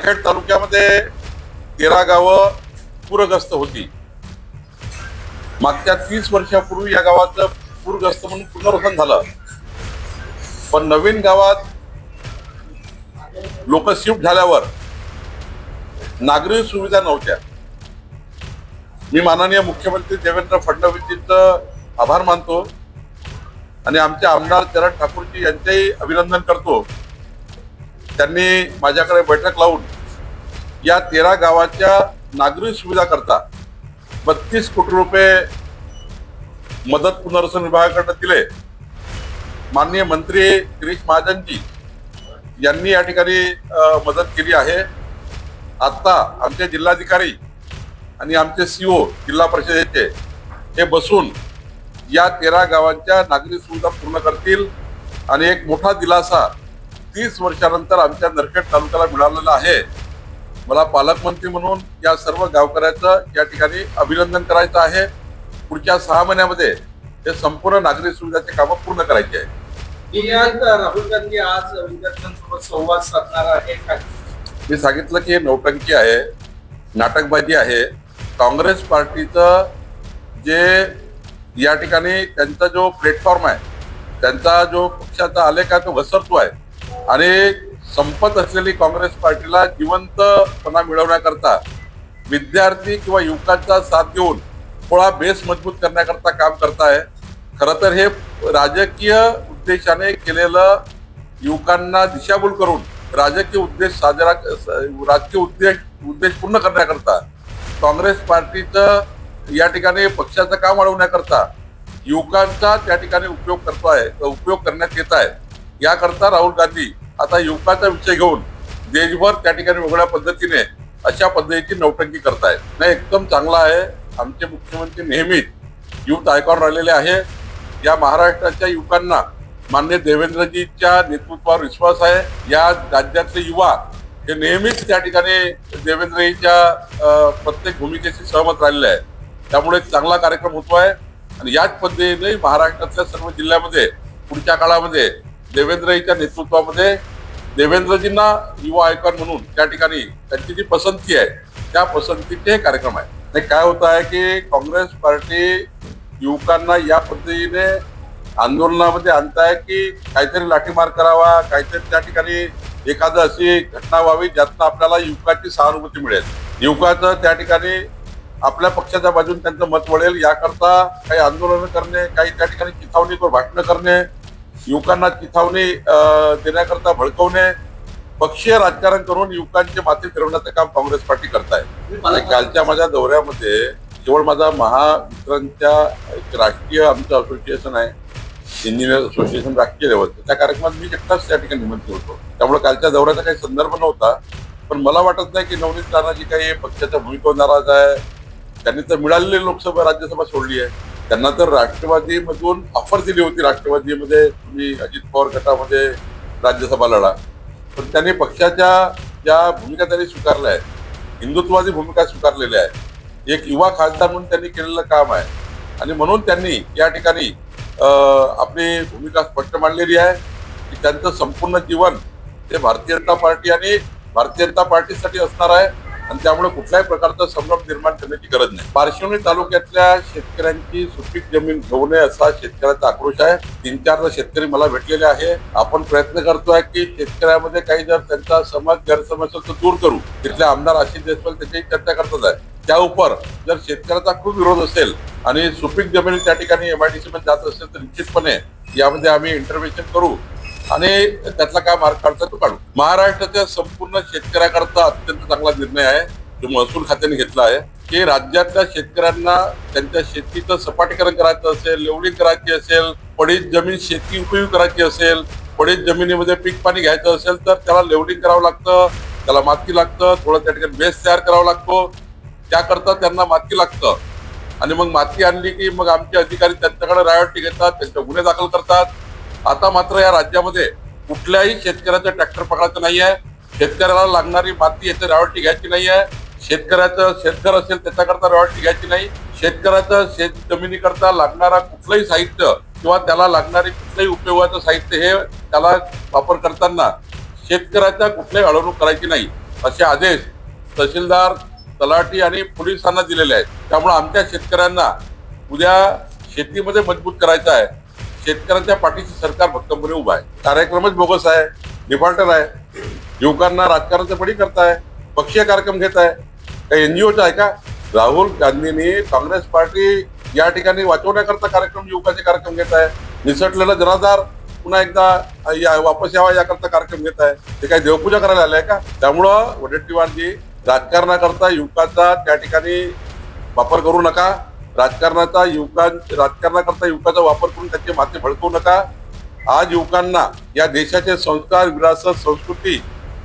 नरखेड तालुक्यामध्ये 13 गावं पूरग्रस्त होती. मागच्या 30 वर्षापूर्वी या गावाचं पूरग्रस्त म्हणून पुनर्वसन झालं, पण नवीन गावात लोक शिफ्ट झाल्यावर नागरी सुविधा नव्हत्या. मी माननीय मुख्यमंत्री देवेंद्र फडणवीसजींचं आभार मानतो आणि आमचे आमदार चरण ठाकूरजी यांचेही अभिनंदन करतो. त्यांनी माझ्याकडे बैठक लावून या 13 गावाच्या नागरी सुविधा करता 32 कोटी रुपये मदत पुनर्वसन विभागाकडे दिले. माननीय मंत्री गिरीश महाजनजी यांनी या ठिकाणी मदत केली आहे. आता आमचे जिल्हाधिकारी आणि आमचे सीओ जिल्हा परिषदेचे हे बसून या 13 गावांच्या नागरी सुविधा पूर्ण करतील आणि एक मोठा दिलासा 30 वर्षानंतर आमच्या नरखेड तालुक्याला मिळालेला आहे. मला पालकमंत्री म्हणून या सर्व गावकऱ्याचं या ठिकाणी अभिनंदन करायचं आहे. पुढच्या 6 महिन्यामध्ये हे संपूर्ण नागरी सुविधाचे कामं पूर्ण करायचे आहे. राहुल गांधी आज विद्यार्थ्यांसोबत संवाद साधणार आहे. मी सांगितलं की हे नौटंकी आहे, नाटकबाजी आहे. काँग्रेस पार्टीचं जे या ठिकाणी त्यांचा जो प्लॅटफॉर्म आहे, त्यांचा जो पक्षाचा आलेख आहे तो घसरतो आहे आणि संपत असलेली काँग्रेस पार्टीला जिवंतपणा मिळवण्याकरता विद्यार्थी किंवा युवकांचा साथ देऊन थोडा बेस मजबूत करण्याकरता काम करताय. खरं तर हे राजकीय उद्देशाने केलेलं, युवकांना दिशाभूल करून राजकीय उद्देश पूर्ण करण्याकरता काँग्रेस पार्टीचं या ठिकाणी पक्षाचं काम वाढवण्याकरता युवकांचा त्या ठिकाणी उपयोग करण्यात येत आहे. याकरता राहुल गांधी आता युवकाचा विषय घेऊन देशभर त्या ठिकाणी वेगळ्या पद्धतीने अशा पद्धतीची नौटंकी करतायत. नाही, एकदम चांगला आहे. आमचे मुख्यमंत्री नेहमीच युथ आयकॉन राहिलेले आहे. या महाराष्ट्राच्या युवकांना माननीय देवेंद्रजीच्या नेतृत्वावर विश्वास आहे. या राज्यातले युवा हे नेहमीच त्या ठिकाणी देवेंद्रजीच्या प्रत्येक भूमिकेशी सहमत राहिलेले आहे. त्यामुळे चांगला कार्यक्रम होतोय आणि याच पद्धतीने महाराष्ट्रातल्या सर्व जिल्ह्यामध्ये पुढच्या काळामध्ये देवेंद्रजीच्या नेतृत्वामध्ये देवेंद्रजींना युवा आयकॉन म्हणून त्या ठिकाणी त्यांची जी पसंती आहे त्या पसंतीचे कार्यक्रम आहे. आणि काय होत आहे की काँग्रेस पार्टी युवकांना या पद्धतीने आंदोलनामध्ये आणताय की काहीतरी लाठीमार करावा, काहीतरी त्या ठिकाणी एखादं अशी घटना व्हावी ज्यातनं आपल्याला युवकाची सहानुभूती मिळेल, युवकाचं त्या ठिकाणी आपल्या पक्षाच्या बाजूने त्यांचं मत वळेल. याकरता काही आंदोलन करणे, काही त्या ठिकाणी चिथावणीवर भाषणं करणे, युवकांना चिथावणी देण्याकरता भडकवणे, पक्षीय राजकारण करून युवकांचे माथे फिरवण्याचं काम काँग्रेस पार्टी करताय. कालच्या माझ्या दौऱ्यामध्ये केवळ माझा महामित्रांच्या एक राष्ट्रीय आमचं असोसिएशन आहे, इंजिनियर असोसिएशन राष्ट्रीय लेवलचं, त्या कार्यक्रमात मी एकटाच त्या ठिकाणी निमंत्रित होतो. त्यामुळे कालच्या दौऱ्याचा काही संदर्भ नव्हता. पण मला वाटत नाही की नवनीत राणाजी काही पक्षाच्या भूमिकेवर नाराज आहे. त्यांनी तर मिळालेली लोकसभा राज्यसभा सोडली आहे. त्यांना तर राष्ट्रवादीमधून ऑफर दिली होती, राष्ट्रवादीमध्ये तुम्ही अजित पवार गटामध्ये राज्यसभा लढा. पण त्यांनी पक्षाच्या ज्या भूमिका त्यांनी स्वीकारल्या आहेत, हिंदुत्ववादी भूमिका स्वीकारलेल्या आहे. एक युवा खासदार म्हणून त्यांनी केलेलं काम आहे आणि म्हणून त्यांनी या ठिकाणी आपली भूमिका स्पष्ट मांडलेली आहे की त्यांचं संपूर्ण जीवन हे भारतीय जनता पार्टी आणि भारतीय जनता पार्टीसाठी असणार आहे आणि त्यामुळे कुठल्याही प्रकारचा संभ्रम निर्माण करण्याची गरज नाही. पार्श्वनी तालुक्यातल्या शेतकऱ्यांची सुपीक जमीन घेऊ नये असा शेतकऱ्याचा आक्रोश आहे. 3-4 शेतकरी मला भेटलेले आहे. आपण प्रयत्न करतोय की शेतकऱ्यामध्ये काही जर त्यांचा गैरसमज असेल तर दूर करू. तिथले आमदार आशिष देशपाल त्याची चर्चा करतात आहे. त्या उपर जर शेतकऱ्याचा खूप विरोध असेल आणि सुपीक जमीन त्या ठिकाणी MIDC मध्ये जात असेल तर निश्चितपणे यामध्ये आम्ही इंटरव्हेन्शन करू आणि त्यातला काय मार्ग काढता तो काढू. महाराष्ट्राच्या संपूर्ण शेतकऱ्याकरता अत्यंत चांगला निर्णय आहे जो महसूल खात्याने घेतला आहे की राज्यातल्या शेतकऱ्यांना त्यांच्या शेतीचं सपाटीकरण करायचं असेल, लेवलिंग करायची असेल, पडीत जमीन शेती उपयोग करायची असेल, पडीत जमिनीमध्ये पीक पाणी घ्यायचं असेल तर त्याला लेवलिंग करावं लागतं, त्याला माती लागतं, थोडं त्या ठिकाणी बेस तयार करावा लागतो. त्याकरता त्यांना माती लागतं आणि मग माती आणली की मग आमचे अधिकारी त्यांच्याकडे रॉयल्टी घेतात, त्यांचे गुन्हे दाखल करतात. आता मात्र या राज्यामध्ये कुठल्याही शेतकऱ्याचं ट्रॅक्टर पकडायचं नाही आहे. शेतकऱ्याला लागणारी माती याची रॉयल्टी घ्यायची नाही आहे. शेतकऱ्याचं शेतघर असेल त्याच्याकरता रॉयल्टी घ्यायची नाही. शेतकऱ्याचं शेत जमिनीकरता लागणारा कुठलंही साहित्य किंवा त्याला लागणारी कुठलंही उपयोगाचं साहित्य हे त्याला वापर करताना शेतकऱ्याचा कुठल्याही अडवणूक करायची नाही. असे आदेश तहसीलदार, तलाठी आणि पोलिसांना दिलेले आहेत. त्यामुळे आमच्या शेतकऱ्यांना उद्या शेतीमध्ये मजबूत करायचं आहे. शेतकऱ्यांच्या पाठीशी सरकार भक्कमपणे उभा आहे. कार्यक्रमच बोगस आहे, डिफॉल्टर आहे. युवकांना राजकारणाचं बळी करताय, पक्षीय कार्यक्रम घेत आहे. काही एनजीओचा आहे का? राहुल गांधींनी काँग्रेस पार्टी या ठिकाणी वाचवण्याकरता कार्यक्रम, युवकाचे कार्यक्रम घेत आहे. निसटलेला जनाधार पुन्हा एकदा वापस यावा याकरता कार्यक्रम घेत आहे. ते काही देवपूजा करायला आले आहे का? त्यामुळं वडेट्टीवारजी राजकारणाकरता युवकाचा त्या ठिकाणी वापर करू नका. राजकारणाकरता युवकाचा वापर करून त्याचे माथे भडकवू नका. आज युवकांना या देशाचे संस्कार, विरासत, संस्कृती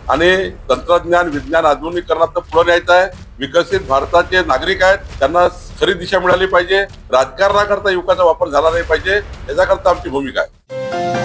आणि तंत्रज्ञान, विज्ञान आधुनिकीकरणात पुढे न्यायचं आहे. विकसित भारताचे नागरिक आहेत, त्यांना खरी दिशा मिळाली पाहिजे. राजकारणाकरता युवकाचा वापर झाला नाही पाहिजे, याच्याकरता आमची भूमिका आहे.